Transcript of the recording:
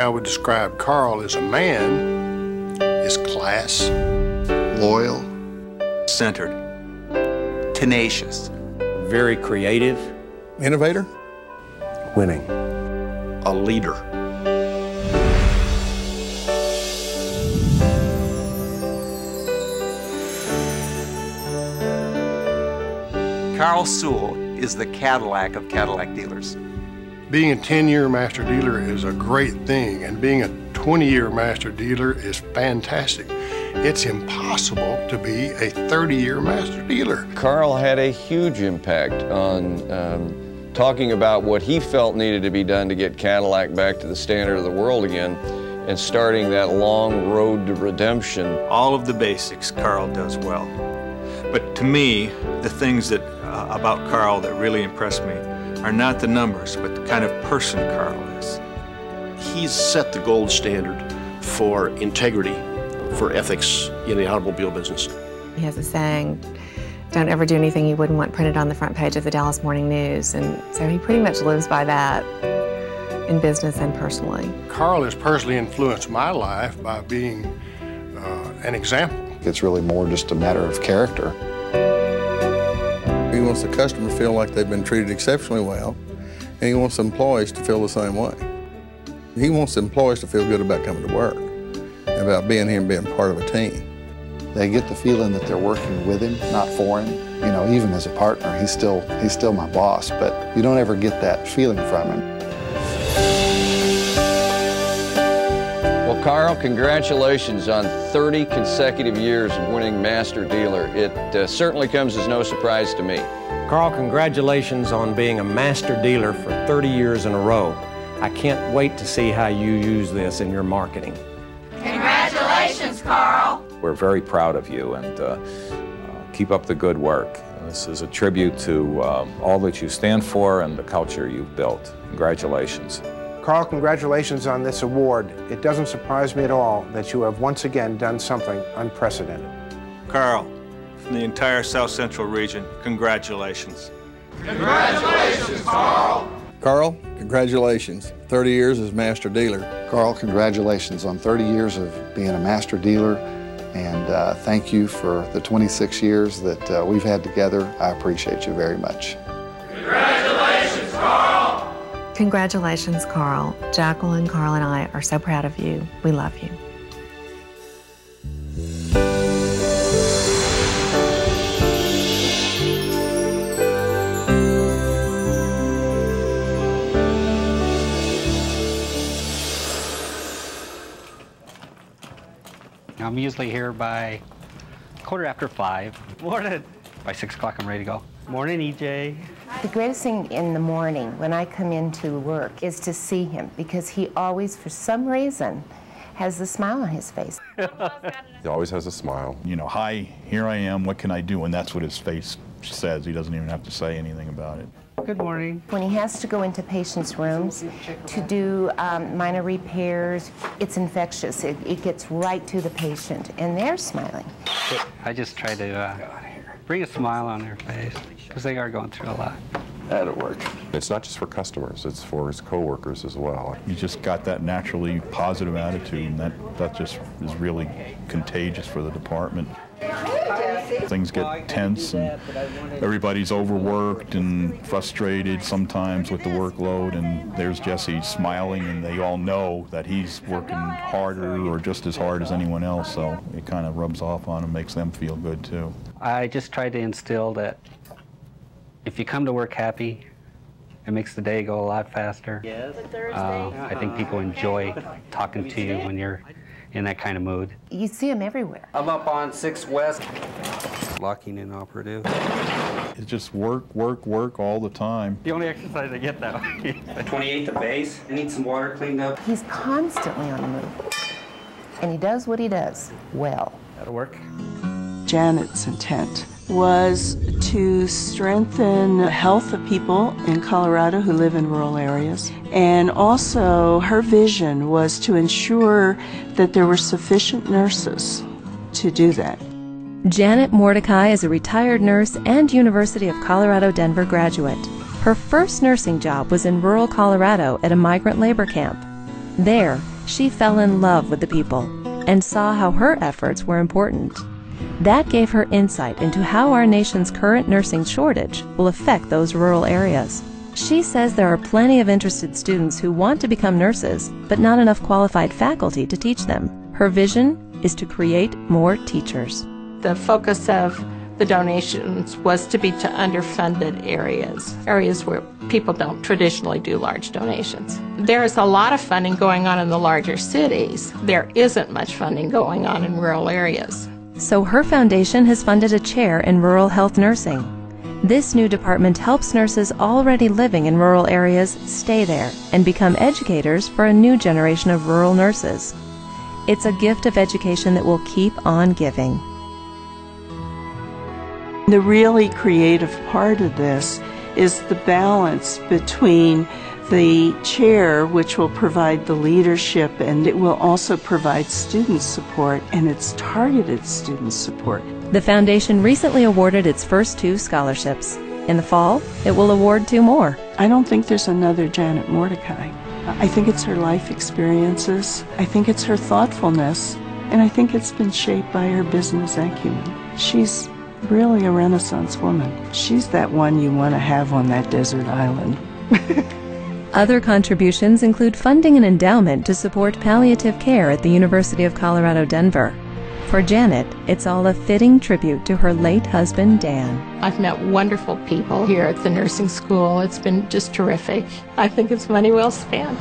way I would describe Carl as a man is class, loyal, centered, tenacious, very creative, innovator, winning, a leader. Carl Sewell is the Cadillac of Cadillac dealers. Being a 10-year master dealer is a great thing, and being a 20-year master dealer is fantastic. It's impossible to be a 30-year master dealer. Carl had a huge impact on talking about what he felt needed to be done to get Cadillac back to the standard of the world again, and starting that long road to redemption. All of the basics Carl does well. But to me, the things that about Carl that really impress me are not the numbers, but the kind of person Carl is. He's set the gold standard for integrity, for ethics in the automobile business. He has a saying, don't ever do anything you wouldn't want printed on the front page of the Dallas Morning News, and so he pretty much lives by that in business and personally. Carl has personally influenced my life by being an example. It's really more just a matter of character. He wants the customer to feel like they've been treated exceptionally well, and he wants employees to feel the same way. He wants employees to feel good about coming to work, and about being here and being part of a team. They get the feeling that they're working with him, not for him. You know, even as a partner, he's still my boss, but you don't ever get that feeling from him. Well, Carl, congratulations on 30 consecutive years of winning Master Dealer. It certainly comes as no surprise to me. Carl, congratulations on being a master dealer for 30 years in a row. I can't wait to see how you use this in your marketing. Congratulations, Carl. We're very proud of you, and keep up the good work. This is a tribute to all that you stand for and the culture you've built. Congratulations. Carl, congratulations on this award. It doesn't surprise me at all that you have once again done something unprecedented. Carl, from the entire South Central region, congratulations. Congratulations, Carl. Carl, congratulations. 30 years as master dealer. Carl, congratulations on 30 years of being a master dealer, and thank you for the 26 years that we've had together. I appreciate you very much. Congratulations, Carl. Congratulations, Carl. Jacqueline, Carl, and I are so proud of you. We love you. I'm usually here by 5:15. Morning. By 6 o'clock, I'm ready to go. Morning, EJ. The greatest thing in the morning when I come into work is to see him, because he always, for some reason, has a smile on his face. He always has a smile. You know, hi, here I am, what can I do? And that's what his face says. He doesn't even have to say anything about it. Good morning. When he has to go into patients' rooms to do minor repairs, it's infectious. It gets right to the patient, and they're smiling. I just try to bring a smile on their face, because they are going through a lot. That'll work. It's not just for customers, it's for his coworkers as well. He's just got that naturally positive attitude, and that just is really contagious for the department. Things get tense, and everybody's overworked and frustrated sometimes with the workload, and there's Jesse smiling, and they all know that he's working harder or just as hard as anyone else, so it kind of rubs off on them, makes them feel good too. I just try to instill that if you come to work happy, it makes the day go a lot faster. Yes. I think people enjoy talking to you when you're in that kind of mood. You see him everywhere. I'm up on 6 West. Locking in operative. It's just work, work, work all the time. The only exercise I get that way. 28th of base. I need some water cleaned up. He's constantly on the move. And he does what he does well. That'll work. Janet's intent was to strengthen the health of people in Colorado who live in rural areas. And also her vision was to ensure that there were sufficient nurses to do that. Janet Mordecai is a retired nurse and University of Colorado Denver graduate. Her first nursing job was in rural Colorado at a migrant labor camp. There, she fell in love with the people and saw how her efforts were important. That gave her insight into how our nation's current nursing shortage will affect those rural areas. She says there are plenty of interested students who want to become nurses, but not enough qualified faculty to teach them. Her vision is to create more teachers. The focus of the donations was to be to underfunded areas where people don't traditionally do large donations. There is a lot of funding going on in the larger cities. There isn't much funding going on in rural areas. So her foundation has funded a chair in rural health nursing. This new department helps nurses already living in rural areas stay there and become educators for a new generation of rural nurses. It's a gift of education that will keep on giving. The really creative part of this is the balance between the chair, which will provide the leadership, and it will also provide student support, and it's targeted student support. The foundation recently awarded its first 2 scholarships. In the fall, it will award 2 more. I don't think there's another Janet Mordecai. I think it's her life experiences, I think it's her thoughtfulness, and I think it's been shaped by her business acumen. She's really a Renaissance woman. She's that one you want to have on that desert island. Other contributions include funding an endowment to support palliative care at the University of Colorado, Denver. For Janet, it's all a fitting tribute to her late husband, Dan. I've met wonderful people here at the nursing school. It's been just terrific. I think it's money well spent.